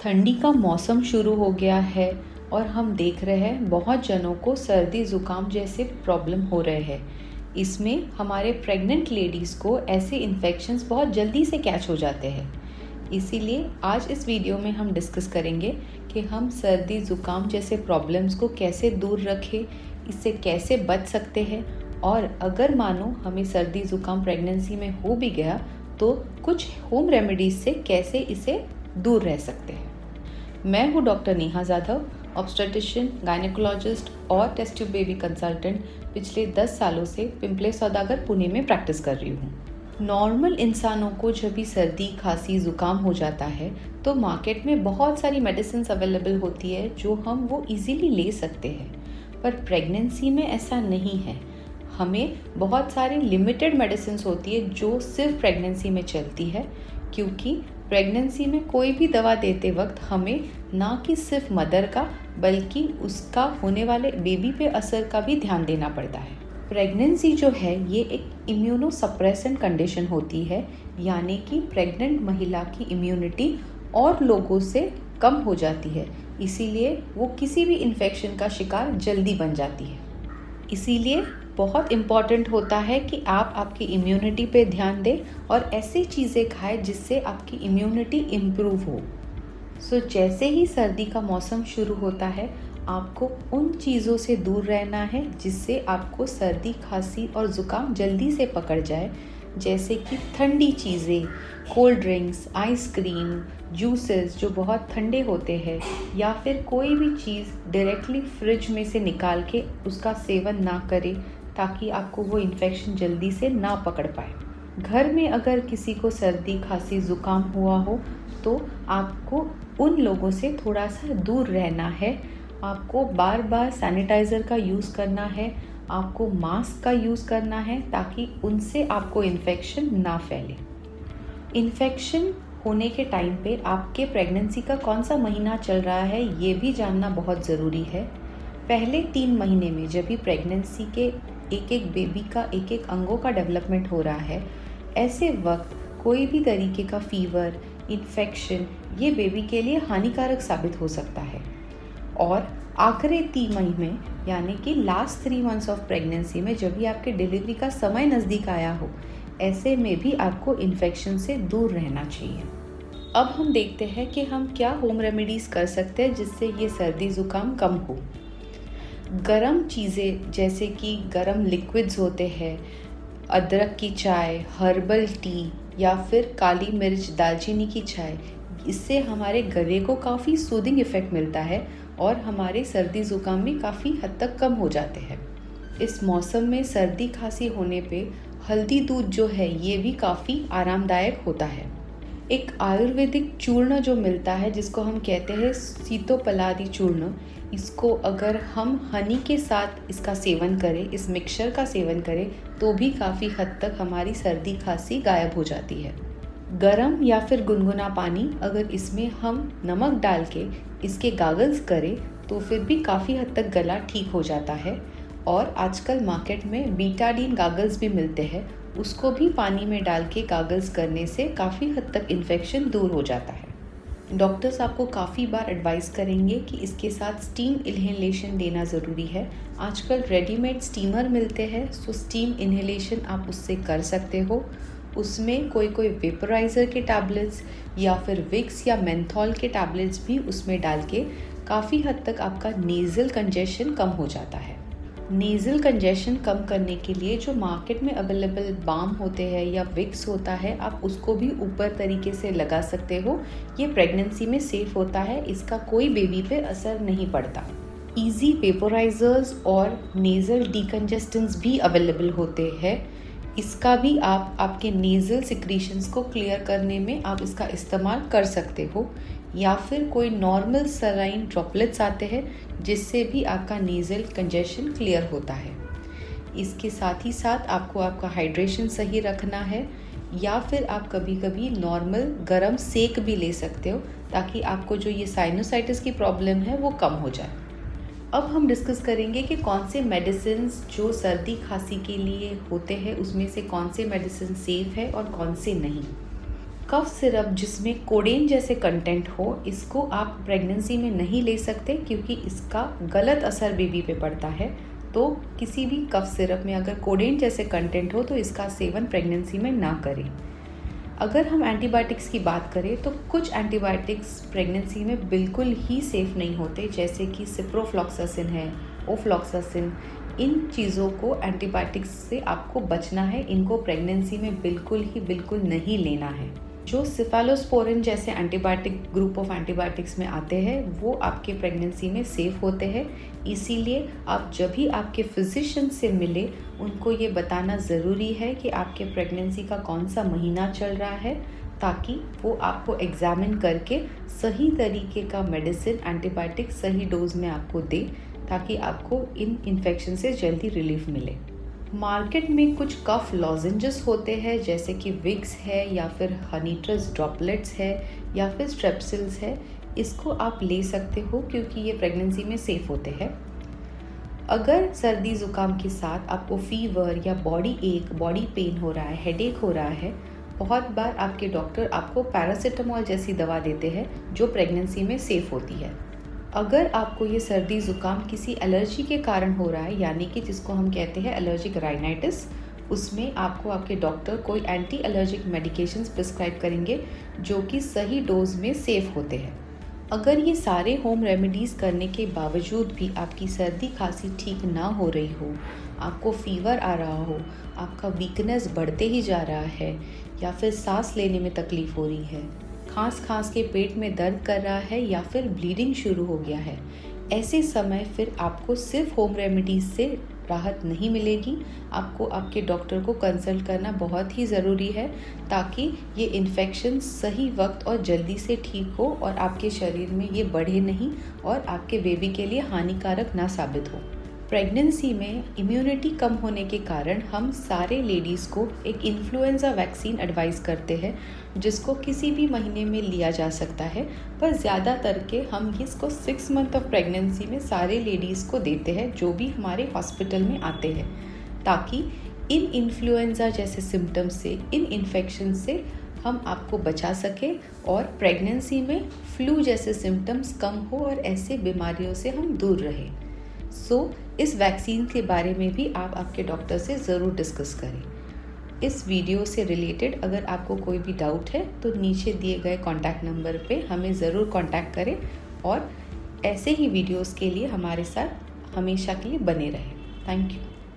ठंडी का मौसम शुरू हो गया है और हम देख रहे हैं बहुत जनों को सर्दी ज़ुकाम जैसे प्रॉब्लम हो रहे हैं। इसमें हमारे प्रेग्नेंट लेडीज़ को ऐसे इन्फेक्शंस बहुत जल्दी से कैच हो जाते हैं। इसीलिए आज इस वीडियो में हम डिस्कस करेंगे कि हम सर्दी ज़ुकाम जैसे प्रॉब्लम्स को कैसे दूर रखें, इससे कैसे बच सकते हैं और अगर मानो हमें सर्दी ज़ुकाम प्रेगनेंसी में हो भी गया तो कुछ होम रेमेडीज़ से कैसे इसे दूर रह सकते हैं। मैं हूँ doctor Neha Jadhav, obstetrician, gynaecologist और टेस्ट ट्यूब बेबी कंसल्टेंट। पिछले 10 सालों से पिंपले सौदागर पुणे में प्रैक्टिस कर रही हूँ। नॉर्मल इंसानों को जब भी सर्दी खांसी ज़ुकाम हो जाता है तो मार्केट में बहुत सारी मेडिसिन अवेलेबल होती है जो हम वो इजीली ले सकते हैं, पर प्रेगनेंसी में ऐसा नहीं है। हमें बहुत सारी लिमिटेड मेडिसिन होती है जो सिर्फ प्रेगनेंसी में चलती है, क्योंकि प्रेगनेंसी में कोई भी दवा देते वक्त हमें ना कि सिर्फ मदर का बल्कि उसका होने वाले बेबी पे असर का भी ध्यान देना पड़ता है। प्रेगनेंसी जो है ये एक इम्यूनो सप्रेसेंट कंडीशन होती है, यानी कि प्रेग्नेंट महिला की इम्यूनिटी और लोगों से कम हो जाती है, इसीलिए वो किसी भी इन्फेक्शन का शिकार जल्दी बन जाती है। इसीलिए बहुत इम्पॉर्टेंट होता है कि आप आपकी इम्यूनिटी पे ध्यान दें और ऐसी चीज़ें खाएं जिससे आपकी इम्यूनिटी इम्प्रूव हो। जैसे ही सर्दी का मौसम शुरू होता है आपको उन चीज़ों से दूर रहना है जिससे आपको सर्दी खांसी और ज़ुकाम जल्दी से पकड़ जाए, जैसे कि ठंडी चीज़ें, कोल्ड ड्रिंक्स, आइसक्रीम, जूसेस जो बहुत ठंडे होते हैं, या फिर कोई भी चीज़ डायरेक्टली फ्रिज में से निकाल के उसका सेवन ना करें ताकि आपको वो इन्फेक्शन जल्दी से ना पकड़ पाए। घर में अगर किसी को सर्दी खांसी ज़ुकाम हुआ हो तो आपको उन लोगों से थोड़ा सा दूर रहना है। आपको बार बार सैनिटाइज़र का यूज़ करना है, आपको मास्क का यूज़ करना है ताकि उनसे आपको इन्फेक्शन ना फैले। इन्फेक्शन होने के टाइम पे आपके प्रेगनेंसी का कौन सा महीना चल रहा है ये भी जानना बहुत ज़रूरी है। पहले 3 महीने में जब भी प्रेगनेंसी के एक एक बेबी का एक एक अंगों का डेवलपमेंट हो रहा है, ऐसे वक्त कोई भी तरीके का फीवर, इन्फेक्शन ये बेबी के लिए हानिकारक साबित हो सकता है। और आखिरी 3 महीने में यानी कि लास्ट 3 मंथ्स ऑफ प्रेगनेंसी में जब भी आपके डिलीवरी का समय नज़दीक आया हो, ऐसे में भी आपको इन्फेक्शन से दूर रहना चाहिए। अब हम देखते हैं कि हम क्या होम रेमेडीज़ कर सकते हैं जिससे ये सर्दी ज़ुकाम कम हो। गरम चीज़ें जैसे कि गरम लिक्विड्स होते हैं, अदरक की चाय, हर्बल टी या फिर काली मिर्च, दालचीनी की चाय, इससे हमारे गले को काफ़ी सूदिंग इफ़ेक्ट मिलता है और हमारे सर्दी ज़ुकाम भी काफ़ी हद तक कम हो जाते हैं। इस मौसम में सर्दी खांसी होने पे हल्दी दूध जो है ये भी काफ़ी आरामदायक होता है। एक आयुर्वेदिक चूर्ण जो मिलता है जिसको हम कहते हैं सीतोपलादी चूर्ण, इसको अगर हम हनी के साथ इसका सेवन करें, इस मिक्सचर का सेवन करें तो भी काफ़ी हद तक हमारी सर्दी खांसी गायब हो जाती है। गरम या फिर गुनगुना पानी अगर इसमें हम नमक डाल के इसके गागल्स करें तो फिर भी काफ़ी हद तक गला ठीक हो जाता है। और आजकल मार्केट में बीटाडीन गागल्स भी मिलते हैं, उसको भी पानी में डाल के गागल्स करने से काफ़ी हद तक इन्फेक्शन दूर हो जाता है। डॉक्टर्स आपको काफ़ी बार एडवाइस करेंगे कि इसके साथ स्टीम इन्हेलेशन देना ज़रूरी है। आजकल रेडीमेड स्टीमर मिलते हैं, सो स्टीम इन्हेलेशन आप उससे कर सकते हो। उसमें कोई वेपराइज़र के टैबलेट्स या फिर विक्स या मेंथॉल के टैबलेट्स भी उसमें डाल के काफ़ी हद तक आपका नेज़ल कंजेशन कम हो जाता है। नेज़ल कंजेशन कम करने के लिए जो मार्केट में अवेलेबल बाम होते हैं या विक्स होता है, आप उसको भी ऊपर तरीके से लगा सकते हो। ये प्रेगनेंसी में सेफ़ होता है, इसका कोई बेबी पे असर नहीं पड़ता। ईजी वेपोराइजर्स और नेज़ल डिकंजेस्टेंट्स भी अवेलेबल होते हैं, इसका भी आप आपके नेज़ल सिक्रीशंस को क्लियर करने में आप इसका इस्तेमाल कर सकते हो। या फिर कोई नॉर्मल सलाइन ड्रॉपलेट्स आते हैं जिससे भी आपका नेज़ल कंजेशन क्लियर होता है। इसके साथ ही साथ आपको आपका हाइड्रेशन सही रखना है, या फिर आप कभी कभी नॉर्मल गरम सेक भी ले सकते हो ताकि आपको जो ये साइनोसाइटिस की प्रॉब्लम है वो कम हो जाए। अब हम डिस्कस करेंगे कि कौन से मेडिसिन जो सर्दी खांसी के लिए होते हैं उसमें से कौन से मेडिसिन सेफ़ है और कौन से नहीं। कफ सिरप जिसमें कोडेन जैसे कंटेंट हो, इसको आप प्रेगनेंसी में नहीं ले सकते क्योंकि इसका गलत असर बेबी पे पड़ता है। तो किसी भी कफ सिरप में अगर कोडेन जैसे कंटेंट हो तो इसका सेवन प्रेगनेंसी में ना करें। अगर हम एंटीबायोटिक्स की बात करें तो कुछ एंटीबायोटिक्स प्रेगनेंसी में बिल्कुल ही सेफ़ नहीं होते, जैसे कि सिप्रोफ्लॉक्सासिन है, ओफ्लॉक्सासिन। इन चीज़ों को एंटीबायोटिक्स से आपको बचना है, इनको प्रेगनेंसी में बिल्कुल नहीं लेना है। जो सिफेलोस्पोरिन जैसे एंटीबायोटिक ग्रुप ऑफ एंटीबायोटिक्स में आते हैं वो आपके प्रेगनेंसी में सेफ़ होते हैं। इसीलिए आप जब भी आपके फिजिशियन से मिले उनको ये बताना ज़रूरी है कि आपके प्रेगनेंसी का कौन सा महीना चल रहा है, ताकि वो आपको एग्जामिन करके सही तरीके का मेडिसिन एंटीबायोटिक सही डोज में आपको दे, ताकि आपको इन इन्फेक्शन से जल्दी रिलीफ मिले। मार्केट में कुछ कफ लॉजेंजेस होते हैं, जैसे कि विक्स है या फिर हनीट्रस ड्रॉपलेट्स है या फिर स्ट्रेप्सिल्स है। इसको आप ले सकते हो क्योंकि ये प्रेगनेंसी में सेफ़ होते हैं। अगर सर्दी ज़ुकाम के साथ आपको फीवर या बॉडी एक, बॉडी पेन हो रहा है, हेडेक हो रहा है, बहुत बार आपके डॉक्टर आपको पैरासीटामोल जैसी दवा देते हैं जो प्रेगनेंसी में सेफ़ होती है। अगर आपको ये सर्दी ज़ुकाम किसी एलर्जी के कारण हो रहा है, यानी कि जिसको हम कहते हैं एलर्जिक राइनाइटिस, उसमें आपको आपके डॉक्टर कोई एंटी एलर्जिक मेडिकेशंस प्रिस्क्राइब करेंगे जो कि सही डोज में सेफ़ होते हैं। अगर ये सारे होम रेमेडीज़ करने के बावजूद भी आपकी सर्दी खांसी ठीक ना हो रही हो, आपको फीवर आ रहा हो, आपका वीकनेस बढ़ते ही जा रहा है, या फिर सांस लेने में तकलीफ़ हो रही है, खांस के पेट में दर्द कर रहा है, या फिर ब्लीडिंग शुरू हो गया है, ऐसे समय फिर आपको सिर्फ होम रेमेडीज़ से राहत नहीं मिलेगी। आपको आपके डॉक्टर को कंसल्ट करना बहुत ही ज़रूरी है, ताकि ये इन्फेक्शन सही वक्त और जल्दी से ठीक हो और आपके शरीर में ये बढ़े नहीं और आपके बेबी के लिए हानिकारक ना साबित हो। प्रेगनेंसी में इम्यूनिटी कम होने के कारण हम सारे लेडीज़ को एक इन्फ्लुएंजा वैक्सीन एडवाइस करते हैं, जिसको किसी भी महीने में लिया जा सकता है, पर ज़्यादातर के हम इसको 6 मंथ ऑफ प्रेगनेंसी में सारे लेडीज़ को देते हैं जो भी हमारे हॉस्पिटल में आते हैं, ताकि इन इन्फ्लुएंजा जैसे सिम्टम्स से, इन इन्फेक्शन से हम आपको बचा सकें और प्रेगनेंसी में फ्लू जैसे सिम्टम्स कम हो और ऐसे बीमारियों से हम दूर रहें। इस वैक्सीन के बारे में भी आप आपके डॉक्टर से ज़रूर डिस्कस करें। इस वीडियो से रिलेटेड अगर आपको कोई भी डाउट है तो नीचे दिए गए कॉन्टैक्ट नंबर पे हमें ज़रूर कॉन्टैक्ट करें और ऐसे ही वीडियोस के लिए हमारे साथ हमेशा के लिए बने रहें। Thank you.